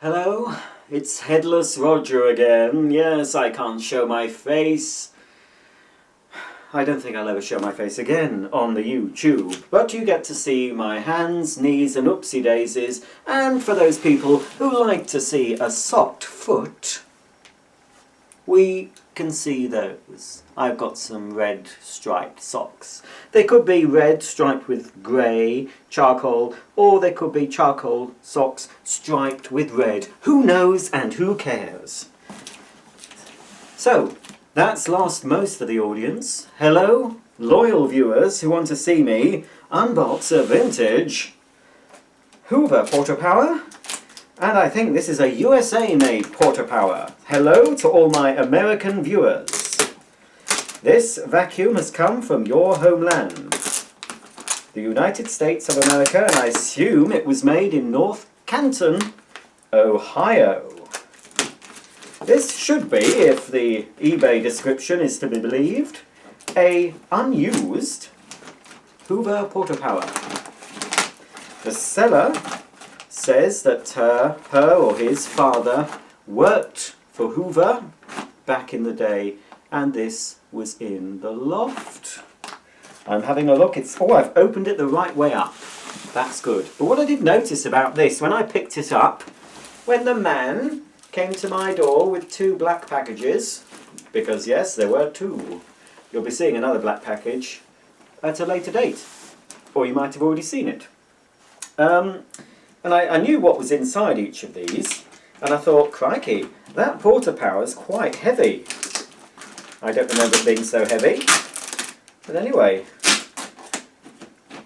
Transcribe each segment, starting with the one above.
Hello, it's Headless Roger again. Yes, I can't show my face. I don't think I'll ever show my face again on the YouTube, but you get to see my hands, knees and oopsie daisies, and for those people who like to see a socked foot, we can see those. I've got some red striped socks. They could be red striped with grey, charcoal, or they could be charcoal socks striped with red. Who knows and who cares? So, that's lost most of the audience. Hello, loyal viewers who want to see me unbox a vintage Hoover Portapower. And I think this is a USA-made Portapower. Hello to all my American viewers. This vacuum has come from your homeland, the United States of America, and I assume it was made in North Canton, Ohio. This should be, if the eBay description is to be believed, a unused Hoover Portapower. The seller says that her or his father worked for Hoover back in the day, and this was in the loft. I'm having a look. I've opened it the right way up. That's good. But what I did notice about this, when I picked it up, when the man came to my door with two black packages, because yes, there were two. You'll be seeing another black package at a later date, or you might have already seen it. And I knew what was inside each of these, and I thought, crikey, that Portapower's quite heavy. I don't remember it being so heavy. But anyway,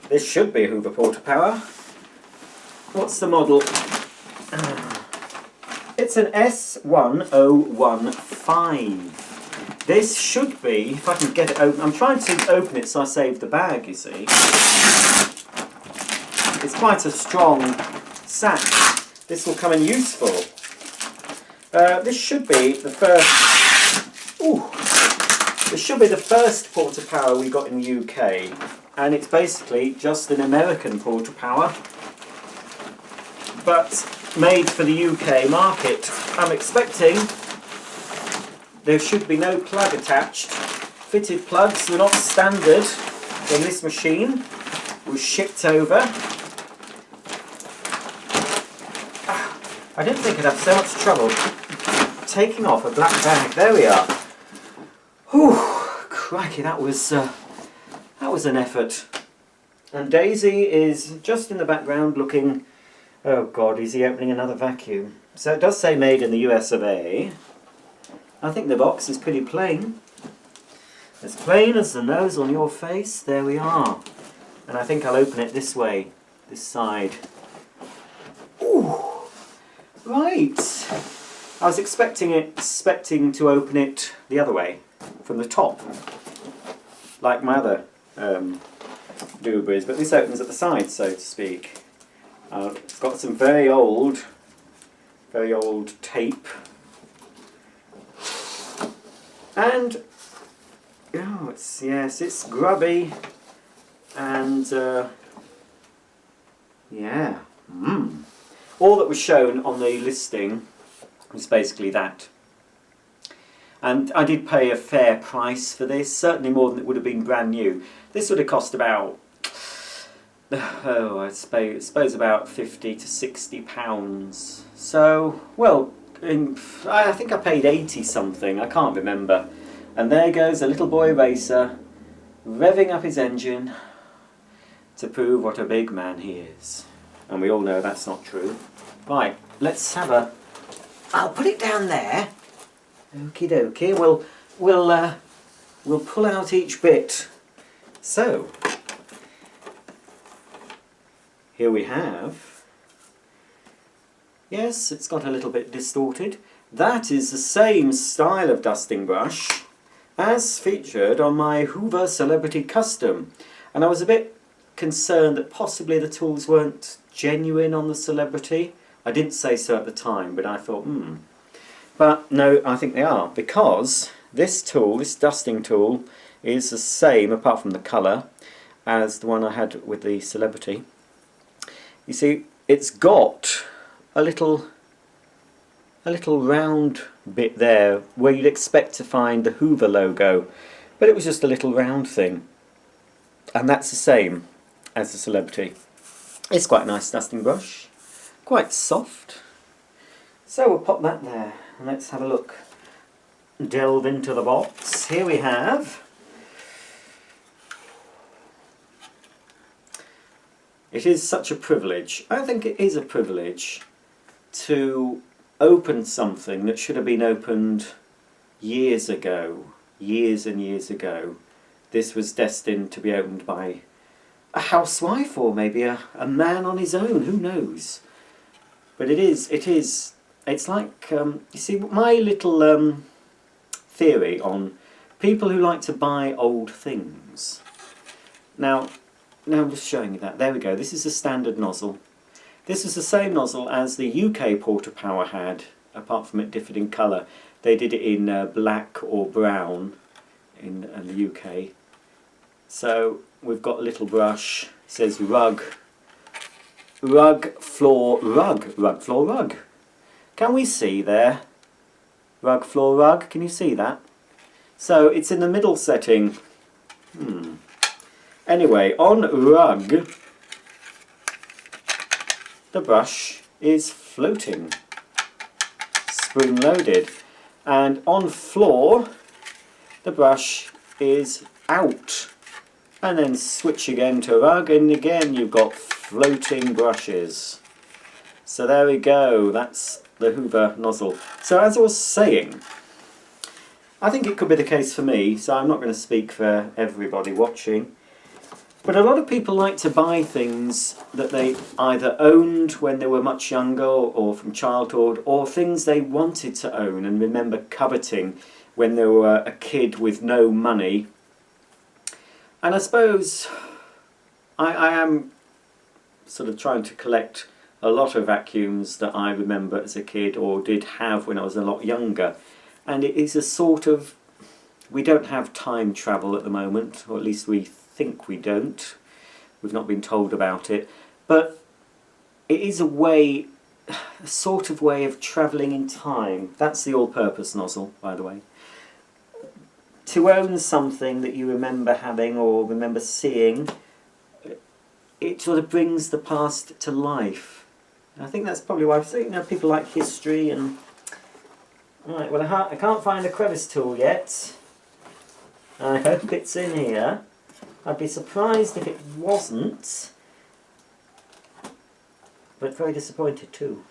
this should be a Hoover Portapower. What's the model? It's an S1015. This should be, if I can get it open, I'm trying to open it so I save the bag, you see. It's quite a strong sack. This will come in useful. This should be the first. This should be the first Portapower we got in the UK, and it's basically just an American Portapower, but made for the UK market. I'm expecting there should be no plug attached. Fitted plugs were not standard when this machine was shipped over. I didn't think I'd have so much trouble taking off a black bag. There we are. Whew, crikey, that was an effort. And Daisy is just in the background looking. Oh God, is he opening another vacuum? So it does say made in the US of A. I think the box is pretty plain. As plain as the nose on your face. There we are. And I think I'll open it this way, this side. Ooh. Right, I was expecting to open it the other way, from the top, like my other doobies, but this opens at the side, so to speak. It's got some very old tape, and it's grubby, and yeah. All that was shown on the listing was basically that. And I did pay a fair price for this, certainly more than it would have been brand new. This would have cost about, I suppose about £50 to £60. So, well, I think I paid 80 something, I can't remember. And there goes a little boy racer, revving up his engine to prove what a big man he is. And we all know that's not true. Right, let's have a. I'll put it down there. Okie dokie. We'll pull out each bit. So here we have. Yes, it's got a little bit distorted. That is the same style of dusting brush as featured on my Hoover Celebrity Custom, and I was a bit concerned that possibly the tools weren't genuine on the Celebrity. I didn't say so at the time, but I thought, But no, I think they are, because this tool, this dusting tool, is the same, apart from the colour, as the one I had with the Celebrity. You see, it's got a little a little round bit there where you'd expect to find the Hoover logo, but it was just a little round thing. And that's the same as the Celebrity. It's quite a nice dusting brush, quite soft. So we'll pop that there and let's have a look. Delve into the box. Here we have, it is such a privilege. I think it is a privilege to open something that should have been opened years ago, years and years ago. This was destined to be opened by a housewife or maybe a man on his own, who knows. But it's like, you see, my little theory on people who like to buy old things. Now I'm just showing you that. There we go. This is a standard nozzle. This is the same nozzle as the UK Portapower had, apart from it differed in colour. They did it in black or brown in the UK. So we've got a little brush. It says rug, floor, rug. Can we see there? Rug, floor, rug. Can you see that? So it's in the middle setting. Anyway, on rug, the brush is floating, spring loaded, and on floor, the brush is out. And then switch again to rug, and again you've got floating brushes. So there we go, that's the Hoover nozzle. So as I was saying, I think it could be the case for me, so I'm not going to speak for everybody watching. But a lot of people like to buy things that they either owned when they were much younger or from childhood, or things they wanted to own and remember coveting when they were a kid with no money. And I suppose I am sort of trying to collect a lot of vacuums that I remember as a kid or did have when I was a lot younger. And it is a sort of, we don't have time travel at the moment, or at least we think we don't. We've not been told about it. But it is a way, a sort of way of travelling in time. That's the all-purpose nozzle, by the way. To own something that you remember having or remember seeing, it sort of brings the past to life. And I think that's probably why I've seen people like history and... Right, well I can't find a crevice tool yet. I hope it's in here. I'd be surprised if it wasn't. But very disappointed too.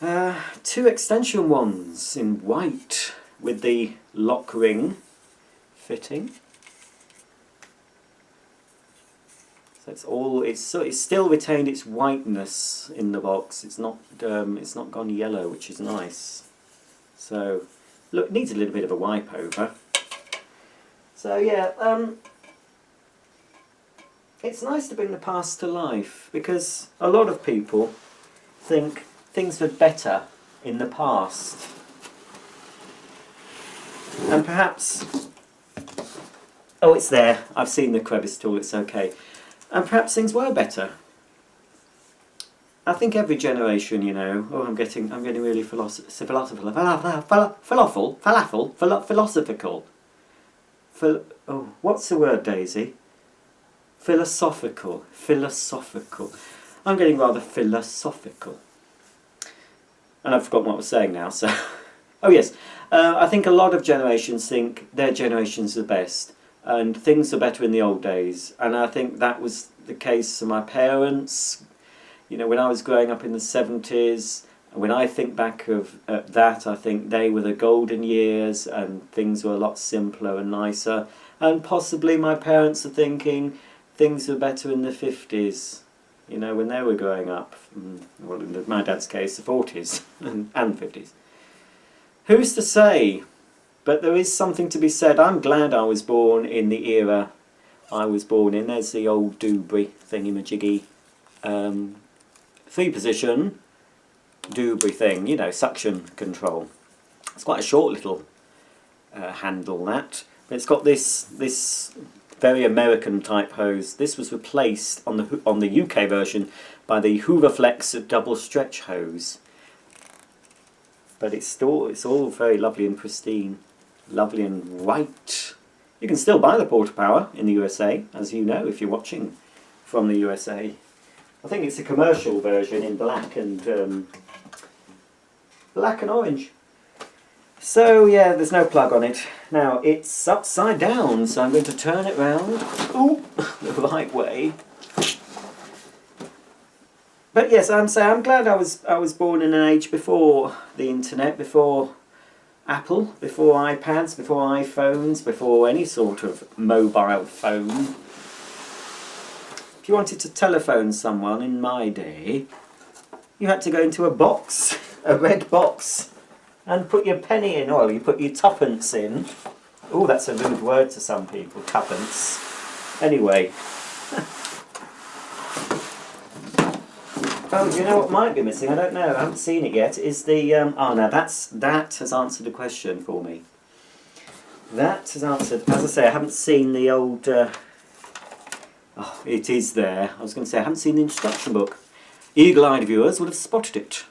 2 extension wands in white with the lock ring fitting. So it's still retained its whiteness in the box. It's not gone yellow, which is nice. So look, it needs a little bit of a wipe over. So yeah, it's nice to bring the past to life, because a lot of people think things were better in the past. And perhaps, oh, it's there, I've seen the crevice tool, it's okay. And perhaps things were better. I think every generation, you know, oh, I'm getting really philosophical. Oh, what's the word, Daisy? Philosophical. I'm getting rather philosophical. And I've forgotten what I was saying now, so... Oh yes, I think a lot of generations think their generation's the best, and things are better in the old days. And I think that was the case for my parents. You know, when I was growing up in the 70s, when I think back of that, I think they were the golden years and things were a lot simpler and nicer. And possibly my parents are thinking things were better in the 50s, you know, when they were growing up. Well, in my dad's case, the 40s and 50s. Who's to say? But there is something to be said. I'm glad I was born in the era I was born in. There's the old Dewberry thingy-majiggy 3-position Dewberry thing, you know, suction control. It's quite a short little handle, that. But it's got this very American type hose. This was replaced on the UK version by the Hoover Flex double stretch hose. but it's all very lovely and pristine, lovely and white. You can still buy the Portapower in the USA, as you know, if you're watching from the USA. I think it's a commercial version in black and orange. So yeah, there's no plug on it. Now it's upside down, so I'm going to turn it round. Ooh, the right way. But yes, I'm glad I was born in an age before the internet, before Apple, before iPads, before iPhones, before any sort of mobile phone. If you wanted to telephone someone in my day, you had to go into a box, a red box, and put your penny in, or you put your tuppence in. Oh, that's a rude word to some people, tuppence. Anyway. Oh, do you know what might be missing? I don't know. I haven't seen it yet. Is the oh no, that has answered the question for me. That has answered. As I say, I haven't seen the old. Oh, it is there. I was going to say I haven't seen the instruction book. Eagle-eyed viewers would have spotted it.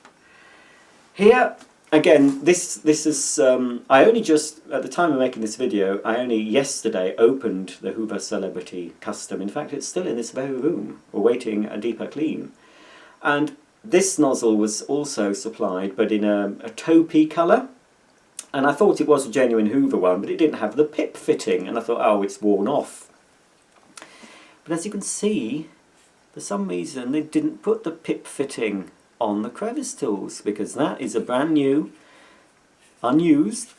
Here again, this is. I only just at the time of making this video, I only yesterday opened the Hoover Celebrity Custom. In fact, it's still in this very room, awaiting a deeper clean. And this nozzle was also supplied, but in a taupey colour. And I thought it was a genuine Hoover one, but it didn't have the pip fitting. And I thought, oh, it's worn off. But as you can see, for some reason, they didn't put the pip fitting on the crevice tools, because that is a brand new, unused,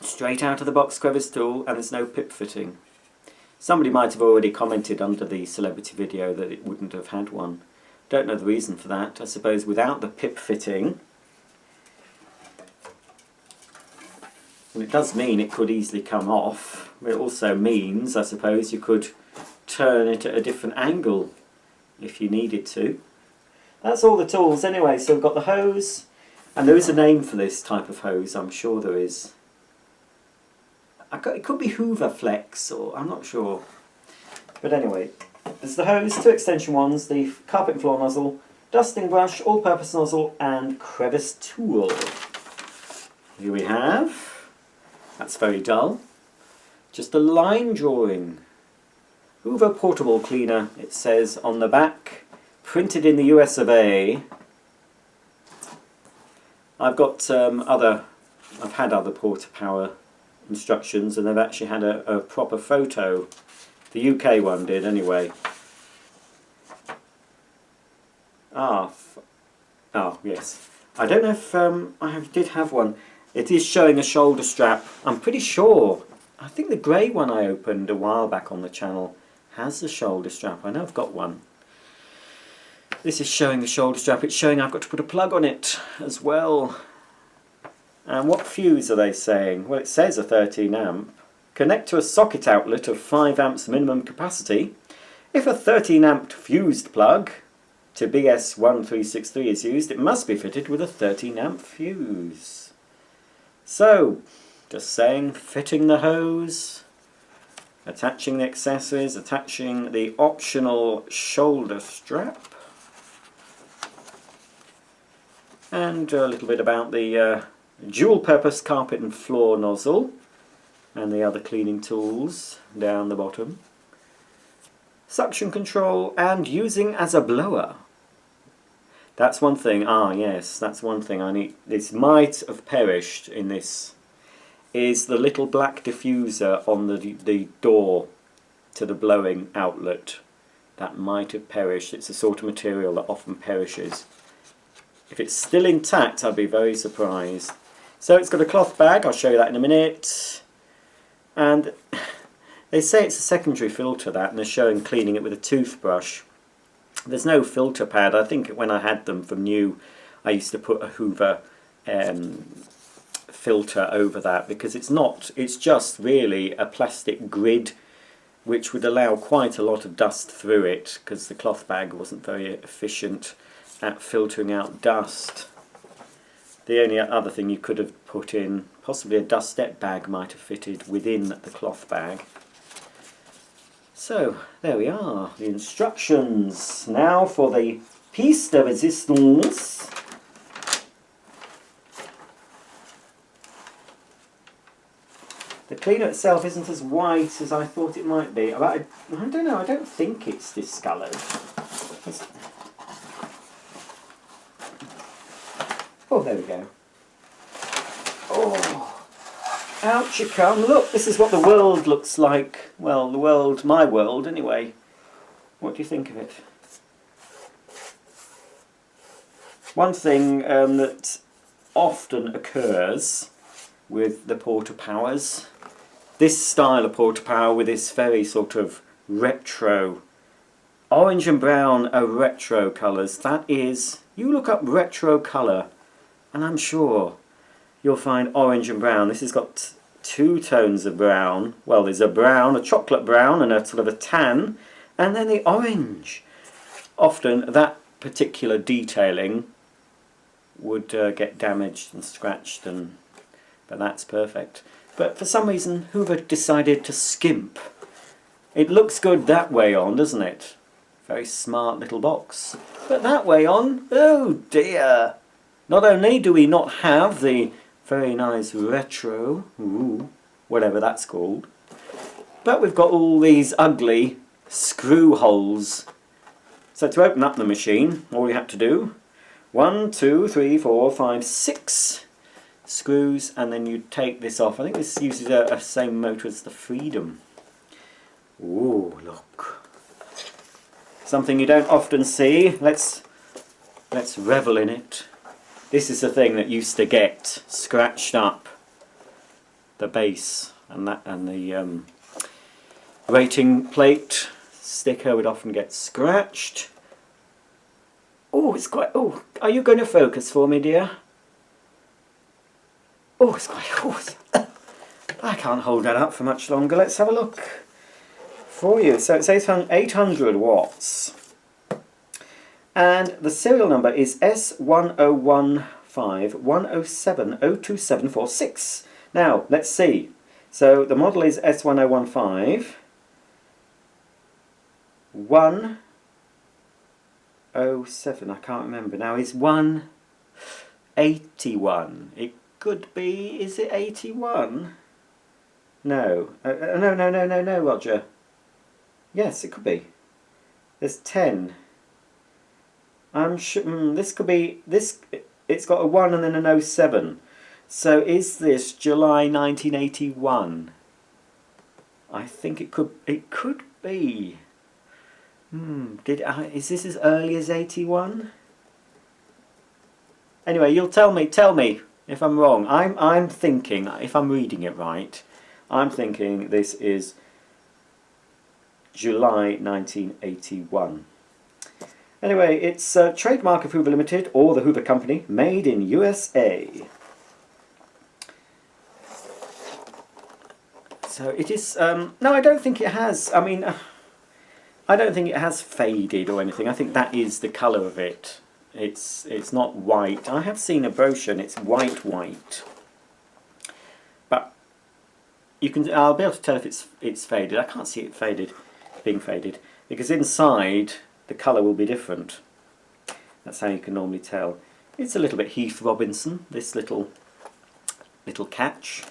straight out of the box crevice tool, and there's no pip fitting. Somebody might have already commented under the celebrity video that it wouldn't have had one. Don't know the reason for that. I suppose without the pip fitting, and it does mean it could easily come off, but it also means, I suppose, you could turn it at a different angle if you needed to. That's all the tools anyway. So we've got the hose, and there is a name for this type of hose, I'm sure there is. It could be Hoover Flex, or I'm not sure. But anyway, there's the hose, two extension ones, the carpet and floor nozzle, dusting brush, all-purpose nozzle, and crevice tool. Here we have, that's very dull, just a line drawing. Hoover Portable Cleaner, it says on the back, printed in the US of A. I've had other Portapower instructions, and they've actually had a proper photo. The UK one did anyway. Oh yes. I don't know if I did have one. It is showing a shoulder strap. I'm pretty sure. I think the grey one I opened a while back on the channel has the shoulder strap. I know I've got one. This is showing the shoulder strap. It's showing I've got to put a plug on it as well. And what fuse are they saying? Well, it says a 13 amp. Connect to a socket outlet of 5 amps minimum capacity. If a 13 amp fused plug to BS1363 is used, it must be fitted with a 13 amp fuse. So, just saying, fitting the hose, attaching the accessories, attaching the optional shoulder strap, and a little bit about the dual purpose carpet and floor nozzle and the other cleaning tools down the bottom. Suction control and using as a blower. That's one thing. Ah yes, that's one thing I need. This might have perished in this. Is the little black diffuser on the door to the blowing outlet. That might have perished. It's a sort of material that often perishes. If it's still intact, I'd be very surprised. So it's got a cloth bag. I'll show you that in a minute. And they say it's a secondary filter, that, and they're showing cleaning it with a toothbrush. There's no filter pad. I think when I had them from new, I used to put a Hoover filter over that, because it's just really a plastic grid which would allow quite a lot of dust through it, because the cloth bag wasn't very efficient at filtering out dust. The only other thing you could have put in, possibly a dustette bag might have fitted within the cloth bag. So, there we are, the instructions. Now for the piece de resistance. cleaner itself isn't as white as I thought it might be. I don't know, I don't think it's discoloured. Oh, there we go. Oh, out you come. Look, this is what the world looks like. Well, the world, my world anyway. What do you think of it? One thing that often occurs with the Portapowers, this style of Portapower with this very sort of retro, orange and brown are retro colours. That is, you look up retro colour and I'm sure you'll find orange and brown. This has got two tones of brown. Well, there's a brown, a chocolate brown and a sort of a tan, and then the orange. Often that particular detailing would get damaged and scratched, but that's perfect. But for some reason Hoover decided to skimp. It looks good that way on, doesn't it? Very smart little box. But that way on, oh dear! Not only do we not have the very nice retro, ooh, whatever that's called, but we've got all these ugly screw holes. So to open up the machine, all you have to do, 1, 2, 3, 4, 5, 6 screws, and then you take this off. I think this uses a same motor as the Freedom. Ooh, look. Something you don't often see. Let's revel in it. This is the thing that used to get scratched up. The base and the rating plate sticker would often get scratched. Oh, it's quite... Oh, are you going to focus for me, dear? Oh, it's quite... Oh, I can't hold that up for much longer. Let's have a look for you. So it's 800 watts. And the serial number is S1015-107-02746. Now, let's see. So the model is S1015. 107, I can't remember now, is 181. It could be, is it 81? No. No, Roger. Yes, it could be. There's 10. I'm sure, this could be, it's got a 1 and then an 07. So is this July 1981? I think it could be. Is this as early as 81? Anyway, you'll tell me if I'm wrong. I'm thinking, if I'm reading it right, I'm thinking this is July 1981. Anyway, it's a trademark of Hoover Limited, or the Hoover Company, made in USA. So it is, no, I don't think it has, I mean, I don't think it has faded or anything. I think that is the colour of it. It's not white. I have seen a brochure and it's white. But you can, I'll be able to tell if it's faded. I can't see it being faded, because inside the colour will be different. That's how you can normally tell. It's a little bit Heath Robinson, this little catch.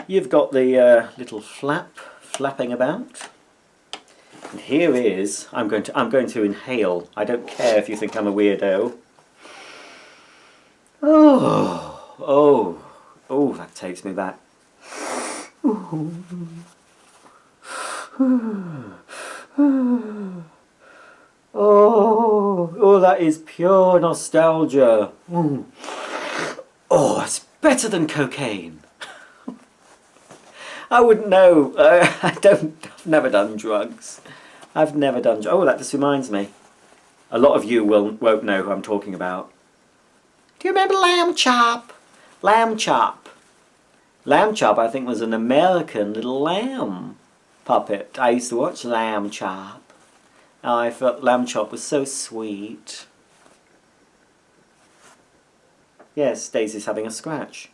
You've got the little flapping about. And here is, I'm going to inhale. I don't care if you think I'm a weirdo. Oh, that takes me back. Oh, that is pure nostalgia. Oh, it's better than cocaine. I wouldn't know. I've never done drugs. I've never done. Oh, that just reminds me. A lot of you won't know who I'm talking about. Do you remember Lamb Chop? Lamb Chop. Lamb Chop, I think, was an American little lamb puppet. I used to watch Lamb Chop. I thought Lamb Chop was so sweet. Yes, Daisy's having a scratch.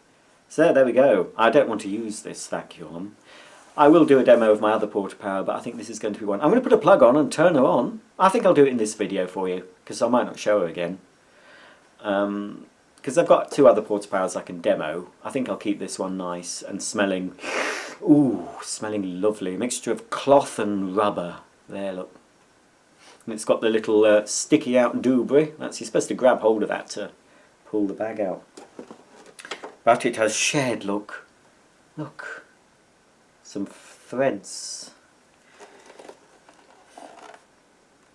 So there we go. I don't want to use this vacuum. I will do a demo of my other Portapower, but I think this is going to be one. I'm going to put a plug on and turn her on. I think I'll do it in this video for you, because I might not show her again. because I've got 2 other Portapowers I can demo, I think I'll keep this one nice and smelling, ooh, smelling lovely. A mixture of cloth and rubber. There, look. And it's got the little sticky out doobry. You're supposed to grab hold of that to pull the bag out. But it has shed, look. Look. Some threads.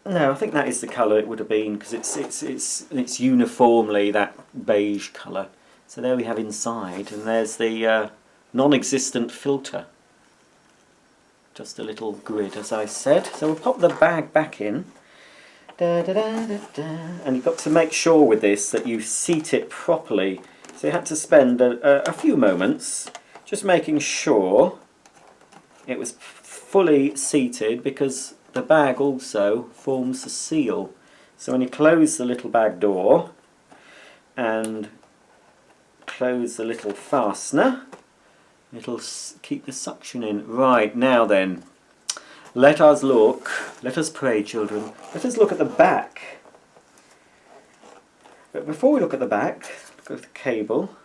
No, I think that is the colour it would have been, because it's uniformly that beige colour. So there we have inside, and there's the non-existent filter. Just a little grid, as I said. So we'll pop the bag back in. Da, da, da, da, da. And you've got to make sure with this that you seat it properly. So you had to spend a few moments just making sure it was fully seated, because the bag also forms a seal. So when you close the little bag door and close the little fastener, it'll keep the suction in. Right, now then, let us look, let us pray, children, let us look at the back. But before we look at the back, look at the cable.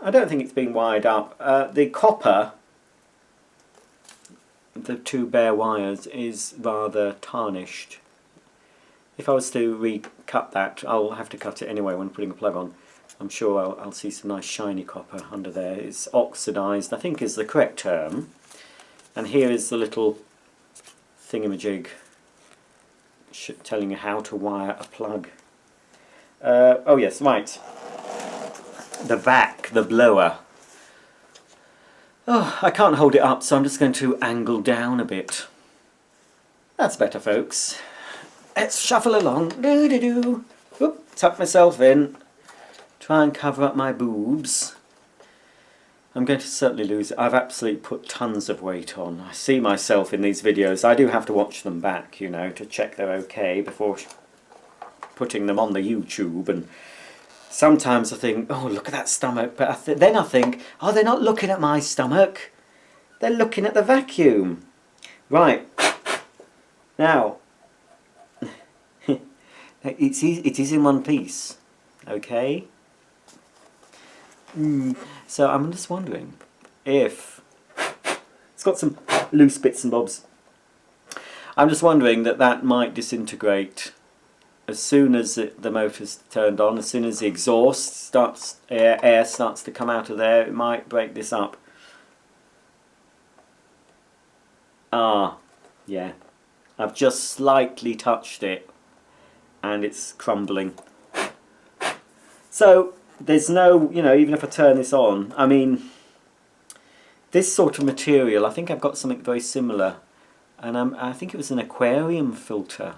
I don't think it's been wired up. The copper, the 2 bare wires, is rather tarnished. If I was to recut that, I'll have to cut it anyway when putting a plug on. I'm sure I'll see some nice shiny copper under there. It's oxidised, I think is the correct term. And here is the little thingamajig telling you how to wire a plug. Oh yes, right. The back, the blower. Oh, I can't hold it up, so I'm just going to angle down a bit. That's better, folks. Let's shuffle along. Doo-doo-doo. Oop, tuck myself in. Try and cover up my boobs. I'm going to certainly lose it. I've absolutely put tons of weight on. I see myself in these videos. I do have to watch them back, you know, to check they're okay before putting them on the YouTube. And sometimes I think, oh, look at that stomach. But then I think, oh, they're not looking at my stomach. They're looking at the vacuum. Right. Now, it is in one piece. Okay? So I'm just wondering if it's got some loose bits and bobs. I'm just wondering that might disintegrate as soon as the motor's turned on, as soon as the exhaust starts, air starts to come out of there. It might break this up. Ah, yeah. I've just slightly touched it and it's crumbling. So there's no, you know, even if I turn this on, I mean, this sort of material, I think I've got something very similar, and I think it was an aquarium filter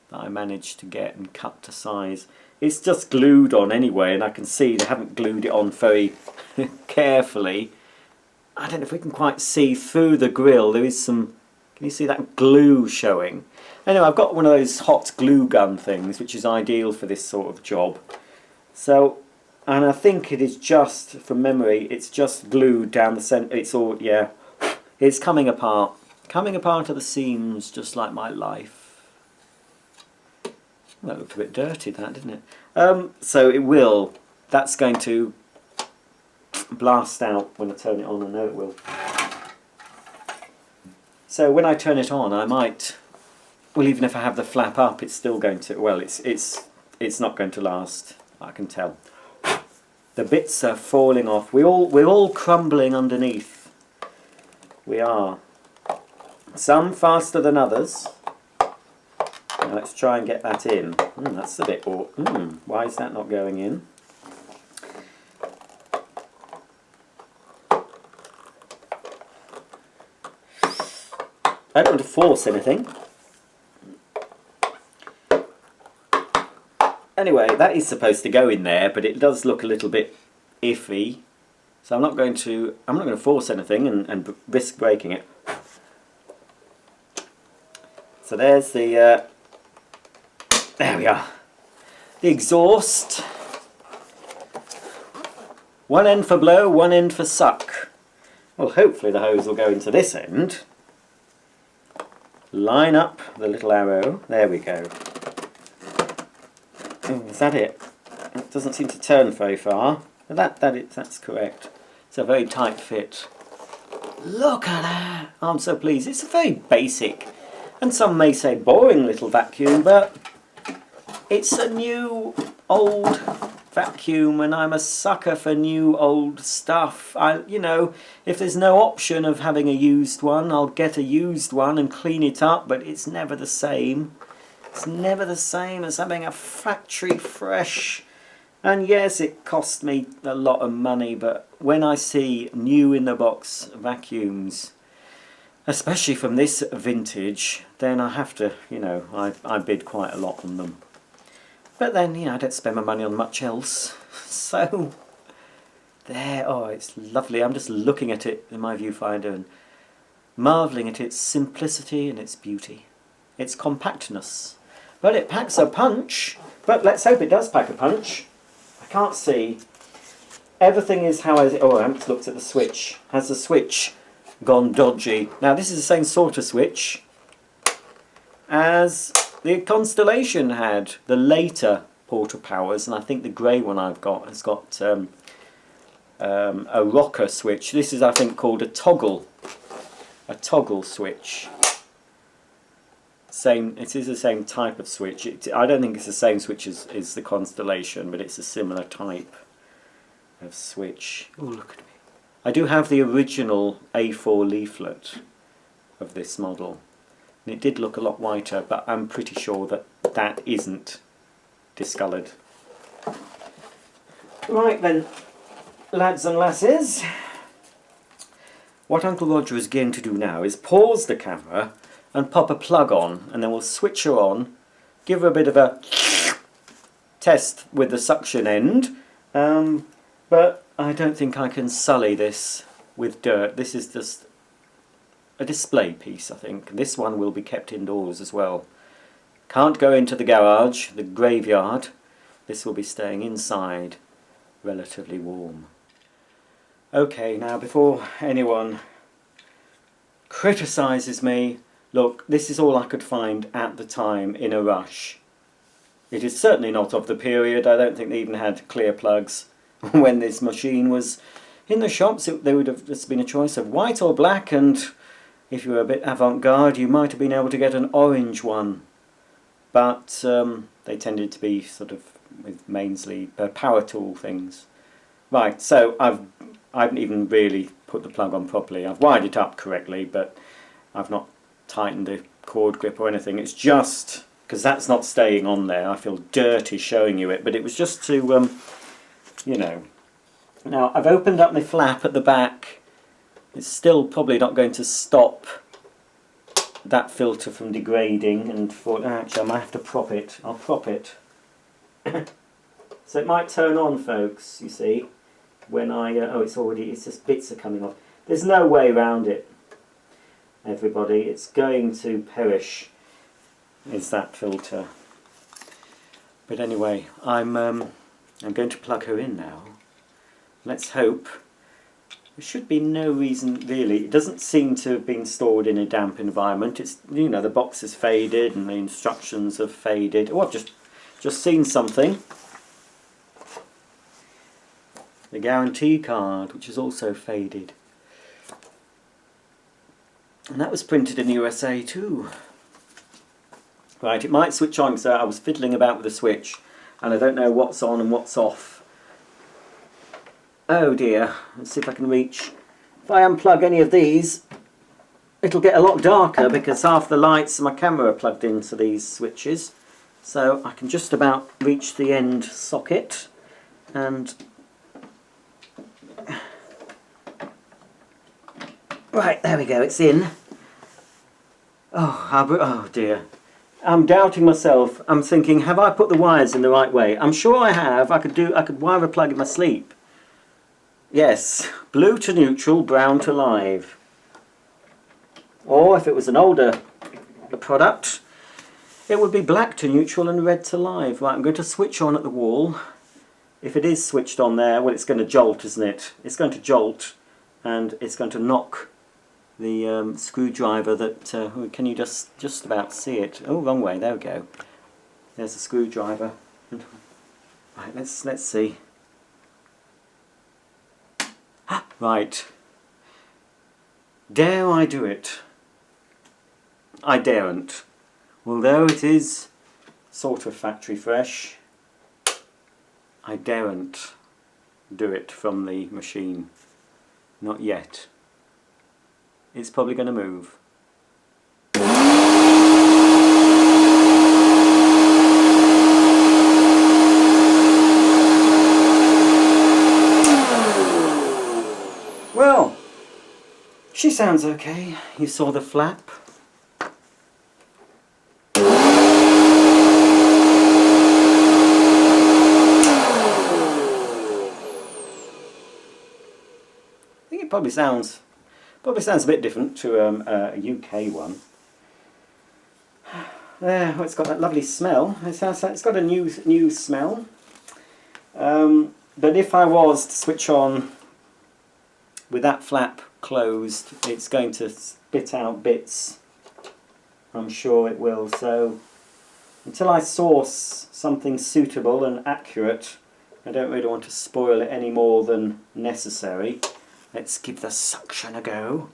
that I managed to get and cut to size. It's just glued on anyway, and I can see they haven't glued it on very carefully. I don't know if we can quite see through the grill. There is some, can you see that glue showing? Anyway, I've got one of those hot glue gun things, which is ideal for this sort of job. So, and I think it is just, from memory, it's just glued down the centre. It's all, yeah, it's coming apart at the seams, just like my life. That looked a bit dirty, that, didn't it? So it will, that's going to blast out when I turn it on. I know it will. So when I turn it on, I might, well, even if I have the flap up, it's still going to, well, it's not going to last, I can tell. The bits are falling off. We're all crumbling underneath. We are. Some faster than others. Now let's try and get that in. That's a bit awkward. Why is that not going in? I don't want to force anything. Anyway, that is supposed to go in there, but it does look a little bit iffy. So I'm not going to force anything and risk breaking it. So there's the there we are. The exhaust. One end for blow, one end for suck. Well, hopefully the hose will go into this end. Line up the little arrow. There we go. Is that it? It doesn't seem to turn very far. But that's correct. It's a very tight fit. Look at that! I'm so pleased. It's a very basic, and some may say boring little vacuum, but it's a new old vacuum, and I'm a sucker for new old stuff. You know, if there's no option of having a used one, I'll get a used one and clean it up, but it's never the same. It's never the same as having a factory fresh. And yes, it cost me a lot of money, but when I see new in the box vacuums, especially from this vintage, then I have to, you know, I bid quite a lot on them. But then, you know, I don't spend my money on much else. So, there, oh, it's lovely. I'm just looking at it in my viewfinder and marvelling at its simplicity and its beauty. Its compactness. But it packs a punch. But let's hope it does pack a punch. I can't see. Everything is how I... Oh, I haven't looked at the switch. Has the switch gone dodgy? Now, this is the same sort of switch as the Constellation had, the later Portapowers, and I think the grey one I've got has got a rocker switch. This is, I think, called a toggle switch. It is the same type of switch. I don't think it's the same switch as the Constellation, but it's a similar type of switch. Oh, look at me. I do have the original A4 leaflet of this model. And it did look a lot whiter, but I'm pretty sure that that isn't discoloured. Right then, lads and lasses. What Uncle Roger is going to do now is pause the camera and pop a plug on, and then we'll switch her on, give her a bit of a test with the suction end, but I don't think I can sully this with dirt. This is just a display piece, I think. This one will be kept indoors as well. Can't go into the garage, the graveyard. This will be staying inside, relatively warm. Okay, now before anyone criticises me, look, this is all I could find at the time in a rush. It is certainly not of the period. I don't think they even had clear plugs when this machine was in the shops. There would have just been a choice of white or black, and if you were a bit avant-garde, you might have been able to get an orange one. But they tended to be sort of with mainly power tool things. Right, so I haven't even really put the plug on properly. I've wired it up correctly, but I've not tightened the cord grip or anything. It's just because that's not staying on there. I feel dirty showing you it, but it was just to, you know. Now, I've opened up my flap at the back. It's still probably not going to stop that filter from degrading, and actually I might have to prop it. I'll prop it. So it might turn on, folks, you see, when it's just bits are coming off. There's no way around it, everybody. It's going to perish, is that filter. But anyway, I'm going to plug her in now. Let's hope. There should be no reason, really. It doesn't seem to have been stored in a damp environment. It's, you know, the box is faded and the instructions have faded. Oh, I've just seen something. The guarantee card, which is also faded. And that was printed in the USA too. Right, it might switch on, so I was fiddling about with the switch and I don't know what's on and what's off. Oh dear, let's see if I can reach. If I unplug any of these, it'll get a lot darker because half the lights and my camera are plugged into these switches. So I can just about reach the end socket, and right, there we go, it's in. Oh dear. I'm doubting myself. I'm thinking, have I put the wires in the right way? I'm sure I have. I could wire a plug in my sleep. Yes, blue to neutral, brown to live. Or if it was an older product, it would be black to neutral and red to live. Right, I'm going to switch on at the wall. If it is switched on there, well, it's going to jolt, isn't it? It's going to jolt, and it's going to knock the screwdriver that... can you just about see it? Oh, wrong way. There we go. There's the screwdriver. Right, let's see. Right. Dare I do it? I daren't. Although it is sort of factory fresh, I daren't do it from the machine. Not yet. It's probably going to move. Well, she sounds okay. You saw the flap. I think it probably sounds a bit different to a UK one. Well, it's got that lovely smell. It's got a new smell. But if I was to switch on with that flap closed, it's going to spit out bits. I'm sure it will. So until I source something suitable and accurate, I don't really want to spoil it any more than necessary. Let's give the suction a go.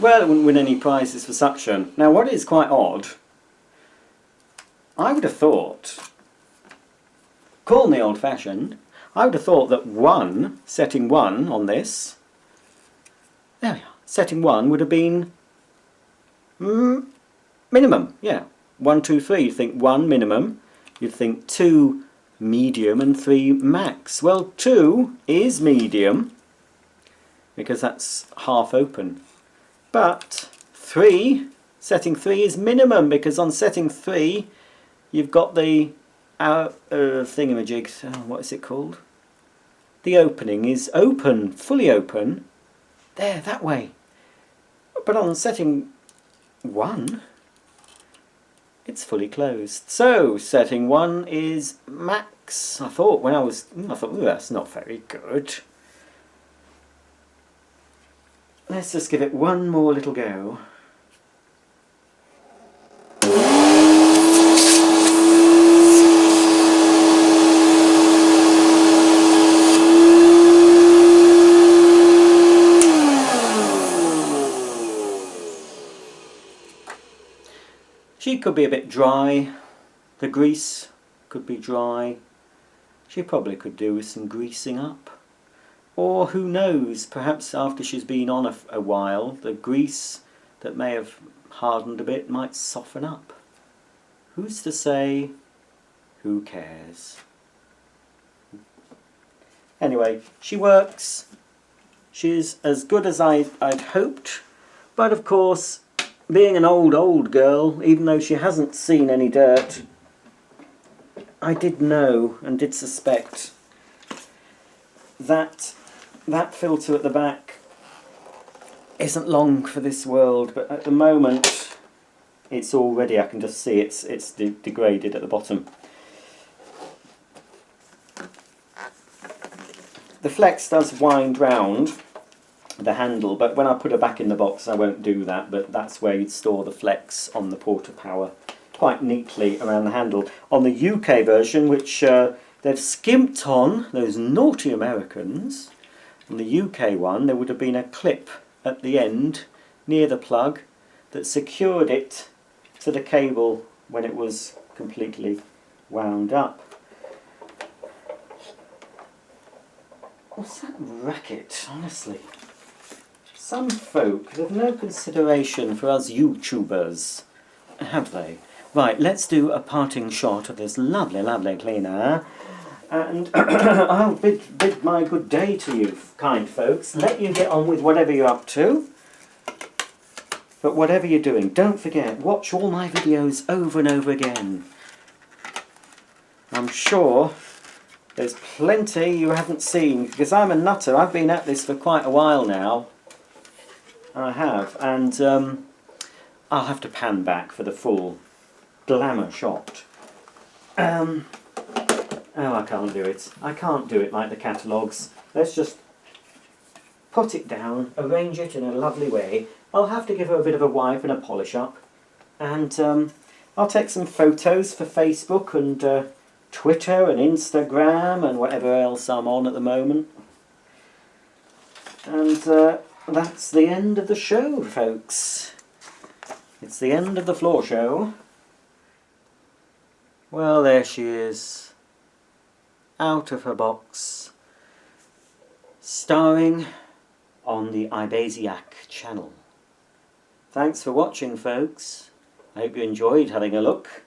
Well, it wouldn't win any prizes for suction. Now, what is quite odd, I would have thought, call me old-fashioned, I would have thought that setting 1 on this, there we are, setting 1 would have been minimum, yeah. 1, 2, 3, you'd think 1 minimum, you'd think 2 medium and 3 max. Well, 2 is medium, because that's half open. But setting 3 is minimum, because on setting 3 you've got the thingamajig, what is it called? The opening is open, fully open, there, that way. But on setting 1, it's fully closed. So setting 1 is max. I thought, ooh, that's not very good. Let's just give it one more little go. She could be a bit dry. The grease could be dry. She probably could do with some greasing up. Or who knows, perhaps after she's been on a while, the grease that may have hardened a bit might soften up. Who's to say? Who cares? Anyway, she works. She's as good as I'd hoped. But of course, being an old girl, even though she hasn't seen any dirt, I did know and did suspect that that filter at the back isn't long for this world, but at the moment it's already, I can just see it's degraded at the bottom. The flex does wind round the handle, but when I put her back in the box I won't do that, but that's where you'd store the flex on the Portapower, quite neatly around the handle. On the UK version, which they've skimped on, those naughty Americans, on the UK one there would have been a clip at the end near the plug that secured it to the cable when it was completely wound up. What's that racket, honestly? Some folk have no consideration for us YouTubers, have they? Right, let's do a parting shot of this lovely, lovely cleaner. And I'll bid my good day to you, kind folks. Let you get on with whatever you're up to. But whatever you're doing, don't forget, watch all my videos over and over again. I'm sure there's plenty you haven't seen, because I'm a nutter. I've been at this for quite a while now. I have, and I'll have to pan back for the full glamour shot. Oh, I can't do it. I can't do it like the catalogues. Let's just put it down, arrange it in a lovely way. I'll have to give her a bit of a wipe and a polish up. And I'll take some photos for Facebook and Twitter and Instagram and whatever else I'm on at the moment. And that's the end of the show, folks. It's the end of the floor show. Well, there she is, out of her box, starring on the Ibasiac channel. Thanks for watching, folks. I hope you enjoyed having a look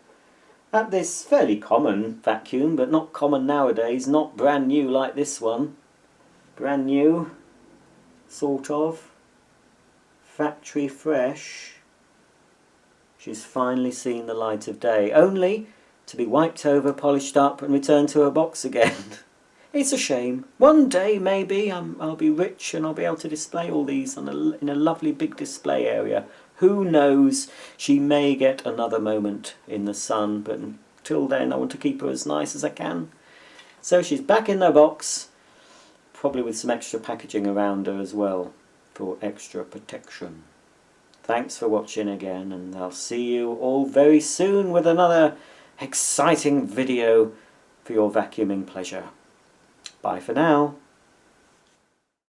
at this fairly common vacuum, but not common nowadays, not brand new like this one. Brand new, sort of, factory fresh. She's finally seen the light of day, only to be wiped over, polished up and returned to her box again. It's a shame. One day maybe I'll be rich and I'll be able to display all these in a lovely big display area. Who knows? She may get another moment in the sun, but until then I want to keep her as nice as I can. So she's back in her box, probably with some extra packaging around her as well for extra protection. Thanks for watching again, and I'll see you all very soon with another exciting video for your vacuuming pleasure. Bye for now.